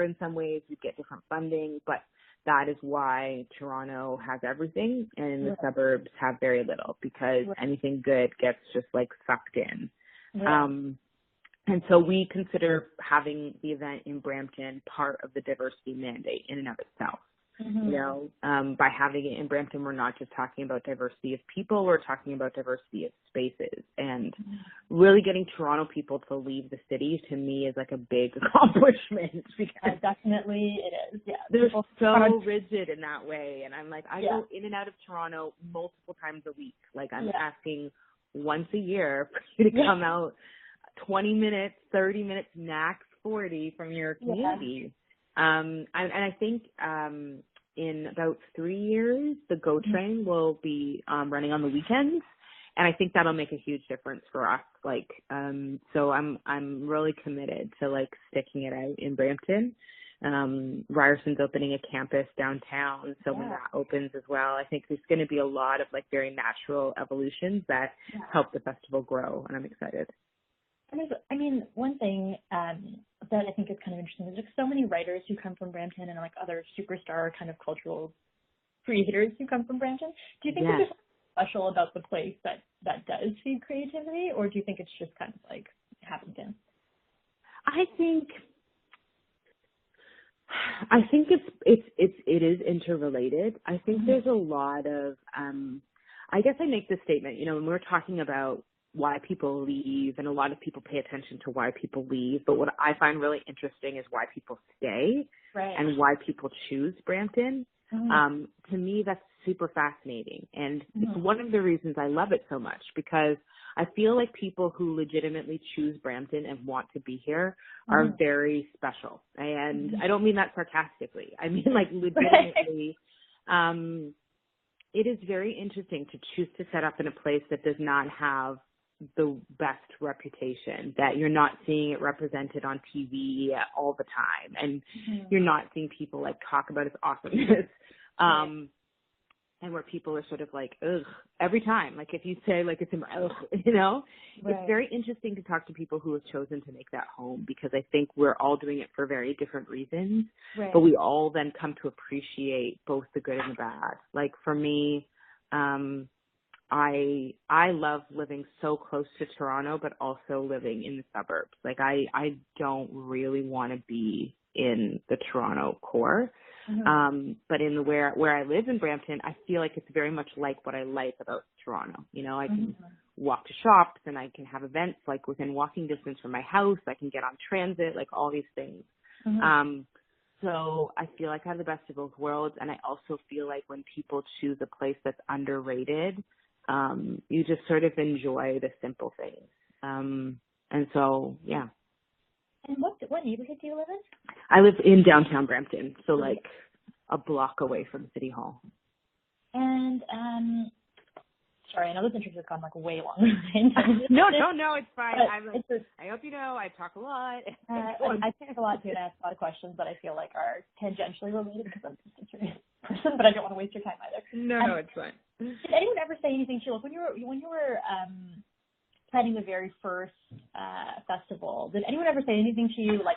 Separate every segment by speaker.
Speaker 1: in some ways. We get different funding, but that is why Toronto has everything and the suburbs have very little, because anything good gets just like sucked in. And so we consider having the event in Brampton part of the diversity mandate in and of itself. You know, by having it in Brampton, we're not just talking about diversity of people, we're talking about diversity of spaces. And really getting Toronto people to leave the city, to me, is like a big accomplishment, because
Speaker 2: definitely it is. Yeah,
Speaker 1: they're so rigid in that way. And I'm like, I go in and out of Toronto multiple times a week. Like, I'm asking once a year for you to come out 20 minutes, 30 minutes, max 40 from your community. And I think in about 3 years, the GO train will be running on the weekends, and I think that'll make a huge difference for us. Like, so I'm really committed to like sticking it out in Brampton. Ryerson's opening a campus downtown, so when that opens as well, I think there's going to be a lot of like very natural evolutions that help the festival grow, and I'm excited.
Speaker 2: I mean, one thing that I think is kind of interesting is there's so many writers who come from Brampton and like other superstar kind of cultural creators who come from Brampton. Do you think there's something special about the place that does feed creativity, or do you think it's just kind of like happens in?
Speaker 1: I think it is interrelated. I think there's a lot of I guess I make this statement, you know, when we're talking about why people leave, and a lot of people pay attention to why people leave, but what I find really interesting is why people stay and why people choose Brampton. To me, that's super fascinating, and it's one of the reasons I love it so much, because I feel like people who legitimately choose Brampton and want to be here are very special, and I don't mean that sarcastically. I mean like legitimately. It is very interesting to choose to set up in a place that does not have the best reputation, that you're not seeing it represented on TV all the time, and you're not seeing people like talk about its awesomeness, and where people are sort of like, ugh, every time, like if you say like it's ugh, you know, it's very interesting to talk to people who have chosen to make that home, because I think we're all doing it for very different reasons, but we all then come to appreciate both the good and the bad. Like for me, I love living so close to Toronto, but also living in the suburbs. Like I don't really want to be in the Toronto core. But in the where I live in Brampton, I feel like it's very much like what I like about Toronto. You know, I can walk to shops and I can have events like within walking distance from my house. I can get on transit, like all these things. So I feel like I have the best of both worlds. And I also feel like when people choose a place that's underrated, you just sort of enjoy the simple things. And so, yeah.
Speaker 2: And what neighborhood do you live in?
Speaker 1: I live in downtown Brampton, so like a block away from City Hall.
Speaker 2: And, sorry, I know this interview has gone like way long.
Speaker 1: No, it's fine. I hope you know I talk a lot.
Speaker 2: I talk a lot too, and I ask a lot of questions that I feel like are tangentially related because I'm just a curious person, but I don't want to waste your time either.
Speaker 1: No, it's fine.
Speaker 2: Did anyone ever say anything to you? Like when you were planning the very first festival, did anyone ever say anything to you like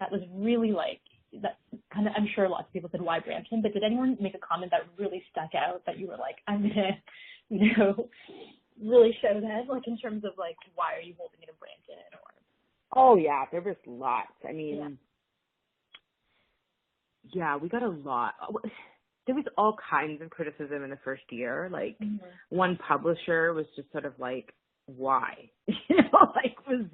Speaker 2: that was really like that kind of? I'm sure lots of people said why Brampton, but did anyone make a comment that really stuck out that you were like, I'm gonna, you know, really show that, like in terms of like why are you holding it in Brampton? Or
Speaker 1: oh yeah, there was lots. I mean, yeah, we got a lot. There was all kinds of criticism in the first year. Like one publisher was just sort of like, why? You know, like was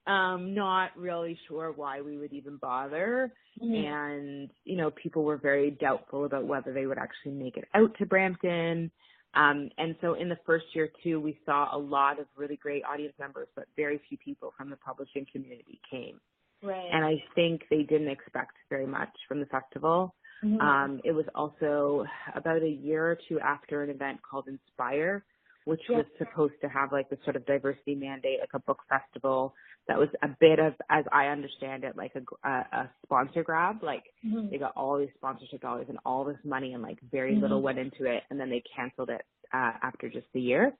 Speaker 1: not really sure why we would even bother. And, you know, people were very doubtful about whether they would actually make it out to Brampton. And so in the first year too, we saw a lot of really great audience members, but very few people from the publishing community came. And I think they didn't expect very much from the festival. It was also about a year or two after an event called Inspire, which was supposed to have like this sort of diversity mandate, like a book festival that was a bit of, as I understand it, like a sponsor grab. Like they got all these sponsorship dollars and all this money and like very little went into it, and then they canceled it after just a year.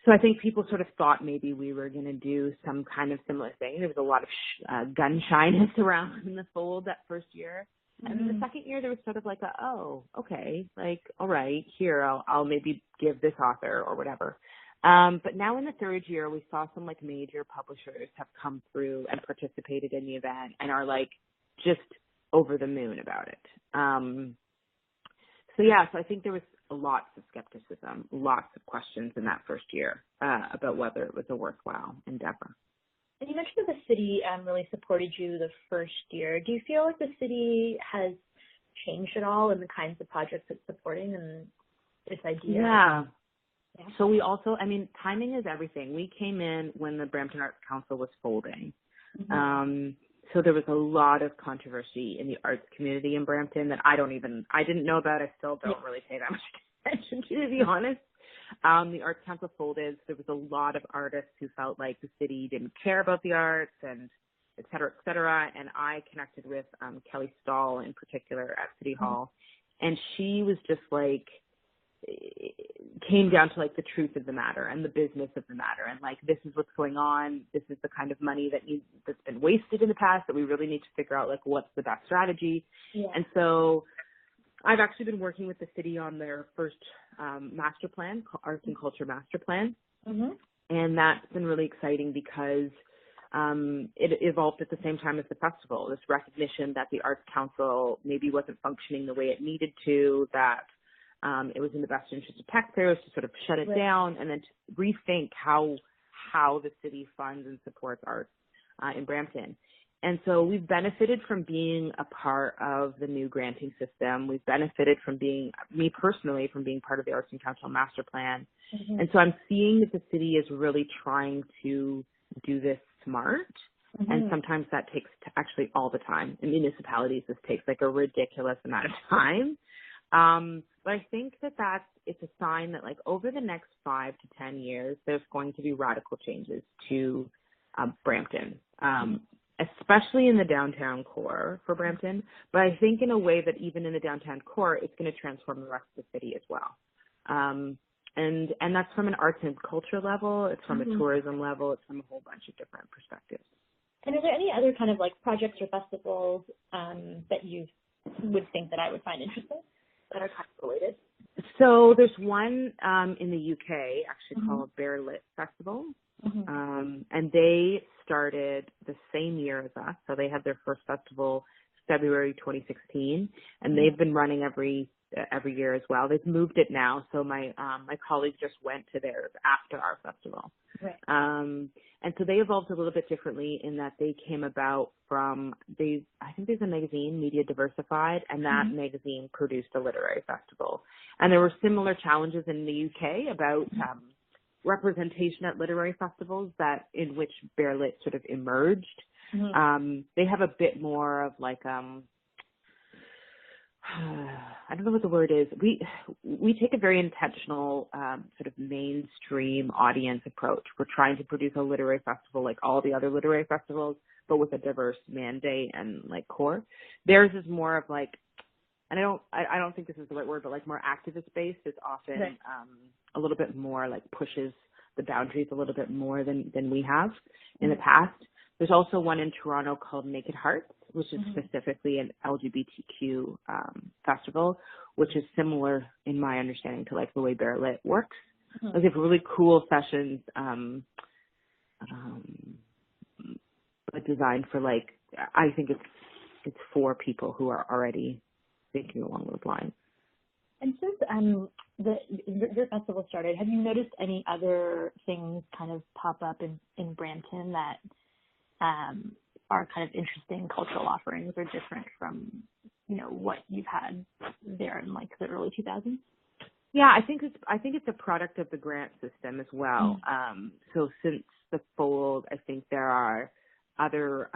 Speaker 1: So I think people sort of thought maybe we were going to do some kind of similar thing. There was a lot of gun shyness around in the fold that first year. And then the second year there was sort of like oh, okay, like, all right, here, I'll maybe give this author or whatever. But now in the third year, we saw some like major publishers have come through and participated in the event and are like just over the moon about it. So I think there was lots of skepticism, lots of questions in that first year about whether it was a worthwhile endeavor.
Speaker 2: And you mentioned that the city really supported you the first year. Do you feel like the city has changed at all in the kinds of projects it's supporting and its idea?
Speaker 1: Yeah. So we also, timing is everything. We came in when the Brampton Arts Council was folding. So there was a lot of controversy in the arts community in Brampton that I didn't know about. I still don't really pay that much attention to be honest. The Arts Council folded. There was a lot of artists who felt like the city didn't care about the arts and et cetera, et cetera. And I connected with Kelly Stahl in particular at City Hall. And she was just like, it came down to like the truth of the matter and the business of the matter. And like, this is what's going on. This is the kind of money that's been wasted in the past that we really need to figure out like what's the best strategy. Yeah. And so I've actually been working with the city on their first master plan, Arts and Culture Master Plan. And that's been really exciting because it evolved at the same time as the festival, this recognition that the Arts Council maybe wasn't functioning the way it needed to, that it was in the best interest of taxpayers to sort of shut it down and then to rethink how the city funds and supports arts in Brampton. And so we've benefited from being a part of the new granting system. We've benefited from me personally, from being part of the Arts and Council Master Plan. And so I'm seeing that the city is really trying to do this smart. And sometimes that takes actually all the time. In municipalities, this takes like a ridiculous amount of time. But I think it's a sign that like over the next 5 to 10 years, there's going to be radical changes to Brampton, especially in the downtown core for Brampton. But I think in a way that even in the downtown core, it's going to transform the rest of the city as well. And that's from an arts and culture level. It's from a tourism level. It's from a whole bunch of different perspectives.
Speaker 2: And are there any other kind of like projects or festivals that you would think that I would find interesting that are kind of related?
Speaker 1: So there's one in the UK actually called Bear Lit Festival. And they started the same year as us. So they had their first festival February 2016, and they've been running every year as well. They've moved it now. So my colleague just went to theirs after our festival. Right. And so they evolved a little bit differently in that they came about from, I think there's a magazine, Media Diversified, and that magazine produced a literary festival. And there were similar challenges in the UK about representation at literary festivals in which Bear Lit sort of emerged. They have a bit more of like, I don't know what the word is. We take a very intentional sort of mainstream audience approach. We're trying to produce a literary festival like all the other literary festivals, but with a diverse mandate and like core. Theirs is more of like, and I don't think this is the right word, but like more activist based. It's often a little bit more like pushes the boundaries a little bit more than we have in the past. There's also one in Toronto called Naked Hearts, which is specifically an LGBTQ festival, which is similar in my understanding to like the way Bear Lit works. Like they have really cool sessions designed for like, I think it's for people who are already thinking along those lines.
Speaker 2: And since your festival started, have you noticed any other things kind of pop up in Brampton that are kind of interesting cultural offerings or different from, what you've had there in like the early 2000s?
Speaker 1: Yeah, I think it's a product of the grant system as well. So since the fold, I think there are other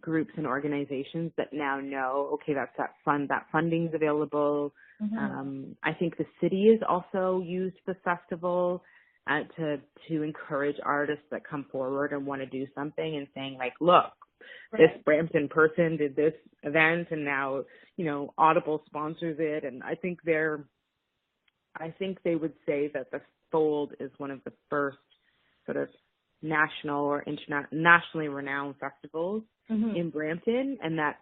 Speaker 1: groups and organizations that now know, okay, that funding's available. I think the city has also used the festival to encourage artists that come forward and want to do something and saying like, look, this Brampton person did this event and now, Audible sponsors it. And I think they would say that Fold is one of the first sort of national or nationally renowned festivals in Brampton, and that